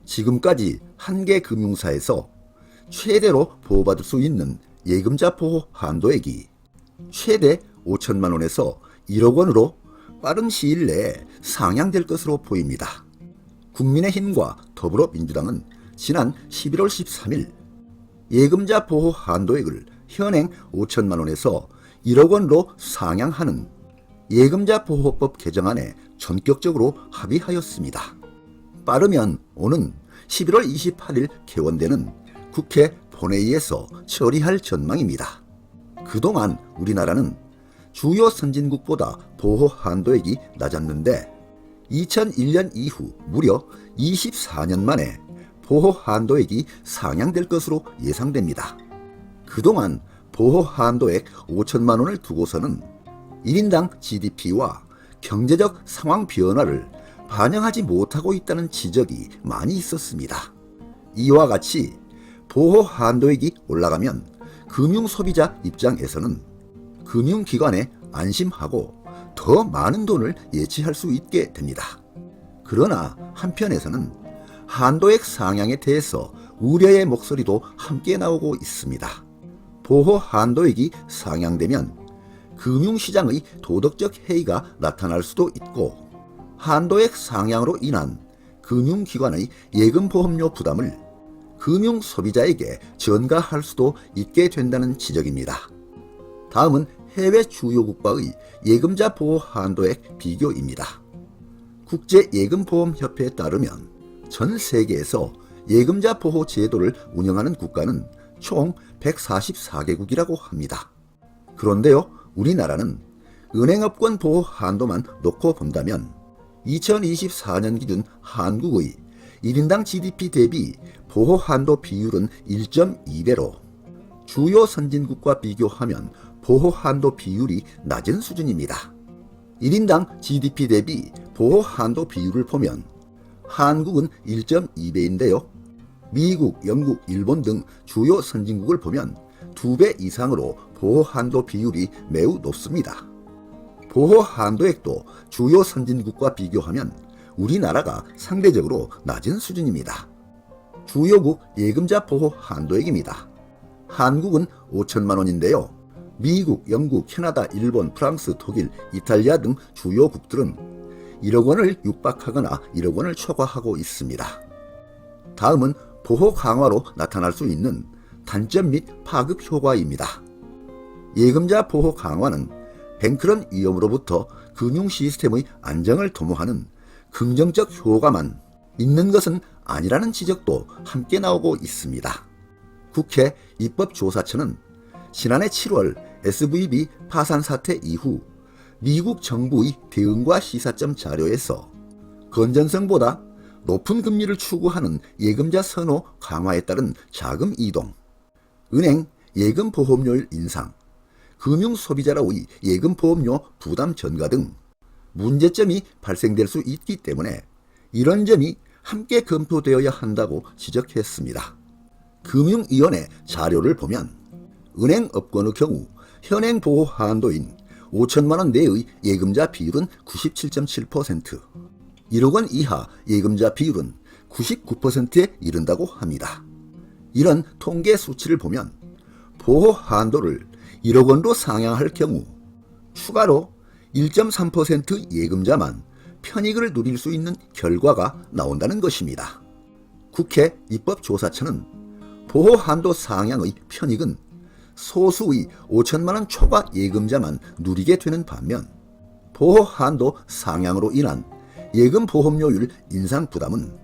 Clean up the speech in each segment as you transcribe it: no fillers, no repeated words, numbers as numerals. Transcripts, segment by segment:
지금까지 한 개 금융사에서 최대로 보호받을 수 있는 예금자 보호 한도액이 최대 5천만 원에서 1억 원으로 빠른 시일 내에 상향될 것으로 보입니다. 국민의힘과 더불어민주당은 지난 11월 13일 예금자 보호 한도액을 현행 5천만 원에서 1억 원으로 상향하는 예금자 보호법 개정안에 전격적으로 합의하였습니다. 빠르면 오는 11월 28일 개원되는 국회 본회의에서 처리할 전망입니다. 그동안 우리나라는 주요 선진국보다 보호 한도액이 낮았는데 2001년 이후 무려 24년 만에 보호 한도액이 상향될 것으로 예상됩니다. 그동안 보호 한도액 5천만 원을 두고서는 1인당 GDP와 경제적 상황 변화를 반영하지 못하고 있다는 지적이 많이 있었습니다. 이와 같이 보호 한도액이 올라가면 금융소비자 입장에서는 금융기관에 안심하고 더 많은 돈을 예치할 수 있게 됩니다. 그러나 한편에서는 한도액 상향에 대해서 우려의 목소리도 함께 나오고 있습니다. 보호 한도액이 상향되면 금융시장의 도덕적 해이가 나타날 수도 있고 한도액 상향으로 인한 금융기관의 예금보험료 부담을 금융소비자에게 전가할 수도 있게 된다는 지적입니다. 다음은 해외 주요 국가의 예금자 보호 한도액 비교입니다. 국제예금보험협회에 따르면 전 세계에서 예금자 보호 제도를 운영하는 국가는 총 144개국이라고 합니다. 그런데요, 우리나라는 은행업권 보호 한도만 놓고 본다면 2024년 기준 한국의 1인당 GDP 대비 보호 한도 비율은 1.2배로 주요 선진국과 비교하면 보호 한도 비율이 낮은 수준입니다. 1인당 GDP 대비 보호 한도 비율을 보면 한국은 1.2배인데요. 미국, 영국, 일본 등 주요 선진국을 보면 2배 이상으로 보호 한도 비율이 매우 높습니다. 보호 한도액도 주요 선진국과 비교하면 우리나라가 상대적으로 낮은 수준입니다. 주요국 예금자 보호 한도액입니다. 한국은 5천만 원인데요. 미국, 영국, 캐나다, 일본, 프랑스, 독일, 이탈리아 등 주요국들은 1억 원을 육박하거나 1억 원을 초과하고 있습니다. 다음은 보호 강화로 나타날 수 있는 단점 및 파급 효과입니다. 예금자 보호 강화는 뱅크런 위험으로부터 금융 시스템의 안정을 도모하는 긍정적 효과만 있는 것은 아니라는 지적도 함께 나오고 있습니다. 국회 입법조사처는 지난해 7월 SVB 파산 사태 이후 미국 정부의 대응과 시사점 자료에서 건전성보다 높은 금리를 추구하는 예금자 선호 강화에 따른 자금 이동, 은행 예금 보험료율 인상, 금융 소비자로의 예금 보험료 부담 전가 등 문제점이 발생될 수 있기 때문에 이런 점이 함께 검토되어야 한다고 지적했습니다. 금융위원회 자료를 보면 은행 업권의 경우 현행 보호 한도인 5천만 원 내의 예금자 비율은 97.7%, 1억 원 이하 예금자 비율은 99%에 이른다고 합니다. 이런 통계 수치를 보면 보호 한도를 1억 원으로 상향할 경우 추가로 1.3% 예금자만 편익을 누릴 수 있는 결과가 나온다는 것입니다. 국회 입법조사처는 보호 한도 상향의 편익은 소수의 5천만 원 초과 예금자만 누리게 되는 반면 보호 한도 상향으로 인한 예금 보험료율 인상 부담은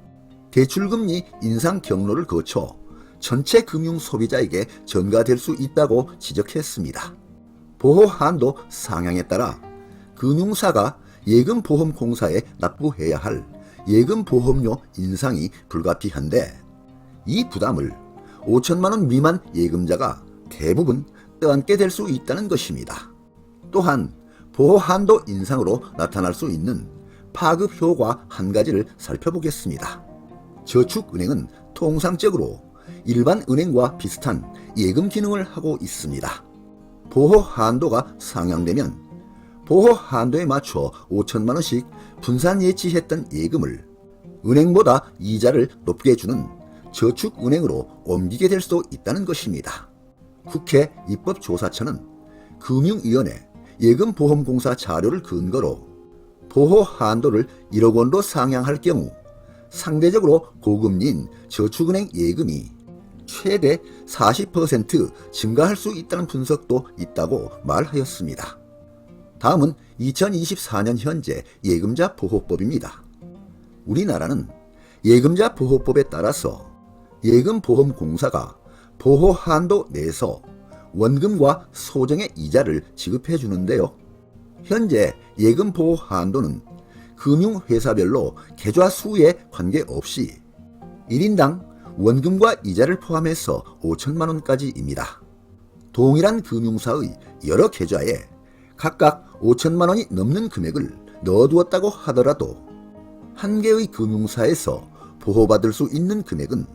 대출금리 인상 경로를 거쳐 전체 금융 소비자에게 전가될 수 있다고 지적했습니다. 보호 한도 상향에 따라 금융사가 예금보험공사에 납부해야 할 예금보험료 인상이 불가피한데 이 부담을 5천만 원 미만 예금자가 대부분 떠안게 될 수 있다는 것입니다. 또한 보호 한도 인상으로 나타날 수 있는 파급 효과 한 가지를 살펴보겠습니다. 저축은행은 통상적으로 일반 은행과 비슷한 예금 기능을 하고 있습니다. 보호 한도가 상향되면 보호 한도에 맞춰 5천만 원씩 분산 예치했던 예금을 은행보다 이자를 높게 주는 저축은행으로 옮기게 될 수도 있다는 것입니다. 국회 입법조사처는 금융위원회 예금보험공사 자료를 근거로 보호 한도를 1억 원로 상향할 경우 상대적으로 고금리인 저축은행 예금이 최대 40% 증가할 수 있다는 분석도 있다고 말하였습니다. 다음은 2024년 현재 예금자 보호법입니다. 우리나라는 예금자 보호법에 따라서 예금보험공사가 보호 한도 내에서 원금과 소정의 이자를 지급해 주는데요. 현재 예금 보호 한도는 금융회사별로 계좌 수에 관계없이 1인당 원금과 이자를 포함해서 5천만 원까지입니다. 동일한 금융사의 여러 계좌에 각각 5천만 원이 넘는 금액을 넣어두었다고 하더라도 한 개의 금융사에서 보호받을 수 있는 금액은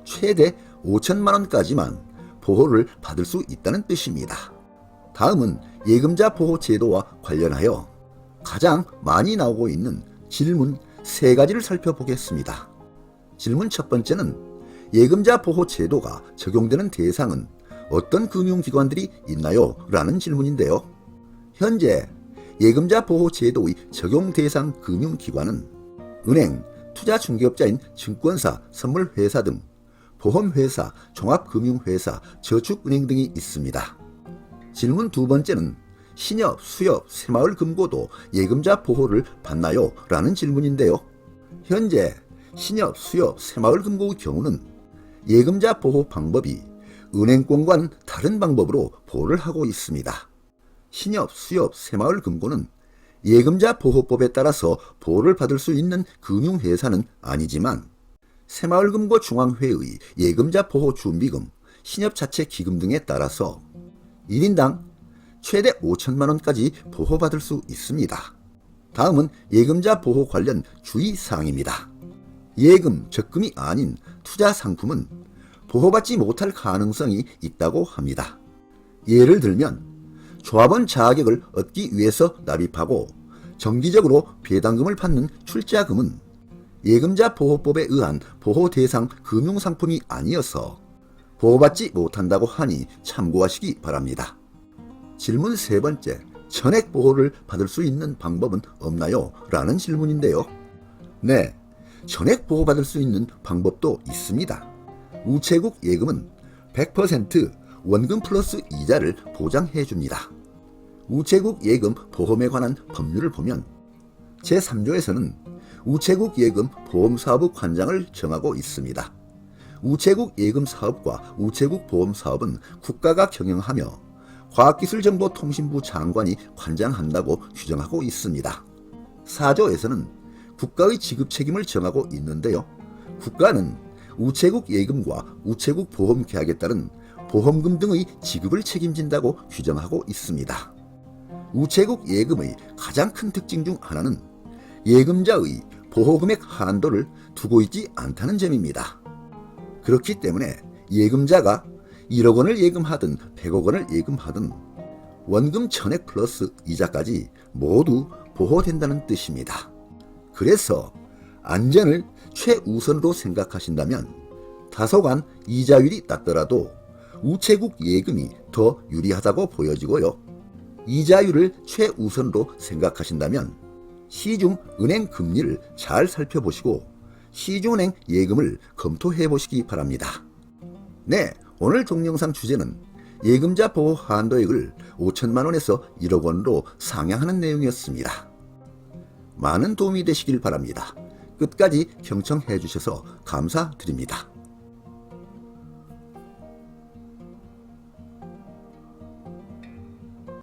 최대 5천만 원까지만 보호를 받을 수 있다는 뜻입니다. 다음은 예금자 보호 제도와 관련하여 가장 많이 나오고 있는 질문 3가지를 살펴보겠습니다. 질문 첫 번째는 예금자 보호 제도가 적용되는 대상은 어떤 금융기관들이 있나요? 라는 질문인데요. 현재 예금자 보호 제도의 적용 대상 금융기관은 은행, 투자중개업자인 증권사, 선물회사 등 보험회사, 종합금융회사, 저축은행 등이 있습니다. 질문 두 번째는 신협, 수협, 새마을금고도 예금자 보호를 받나요? 라는 질문인데요. 현재 신협, 수협, 새마을금고의 경우는 예금자 보호 방법이 은행권과는 다른 방법으로 보호를 하고 있습니다. 신협, 수협, 새마을금고는 예금자 보호법에 따라서 보호를 받을 수 있는 금융회사는 아니지만 새마을금고 중앙회의 예금자 보호 준비금, 신협자체기금 등에 따라서 1인당 최대 5천만 원까지 보호받을 수 있습니다. 다음은 예금자 보호 관련 주의사항입니다. 예금, 적금이 아닌 투자 상품은 보호받지 못할 가능성이 있다고 합니다. 예를 들면 조합원 자격을 얻기 위해서 납입하고 정기적으로 배당금을 받는 출자금은 예금자 보호법에 의한 보호 대상 금융상품이 아니어서 보호받지 못한다고 하니 참고하시기 바랍니다. 질문 세 번째, 전액 보호를 받을 수 있는 방법은 없나요? 라는 질문인데요. 네, 전액 보호받을 수 있는 방법도 있습니다. 우체국 예금은 100% 원금 플러스 이자를 보장해 줍니다. 우체국 예금 보험에 관한 법률을 보면 제3조에서는 우체국 예금 보험사업의 관장을 정하고 있습니다. 우체국 예금 사업과 우체국 보험 사업은 국가가 경영하며 과학기술정보통신부 장관이 관장한다고 규정하고 있습니다. 4조에서는 국가의 지급 책임을 정하고 있는데요. 국가는 우체국 예금과 우체국 보험 계약에 따른 보험금 등의 지급을 책임진다고 규정하고 있습니다. 우체국 예금의 가장 큰 특징 중 하나는 예금자의 보호금액 한도를 두고 있지 않다는 점입니다. 그렇기 때문에 예금자가 1억 원을 예금하든 100억 원을 예금하든 원금 전액 플러스 이자까지 모두 보호된다는 뜻입니다. 그래서 안전을 최우선으로 생각하신다면 다소간 이자율이 낮더라도 우체국 예금이 더 유리하다고 보여지고요. 이자율을 최우선으로 생각하신다면 시중 은행 금리를 잘 살펴보시고 시중은행 예금을 검토해 보시기 바랍니다. 네, 오늘 동영상 주제는 예금자 보호 한도액을 5천만 원에서 1억 원으로 상향하는 내용이었습니다. 많은 도움이 되시길 바랍니다. 끝까지 경청해 주셔서 감사드립니다.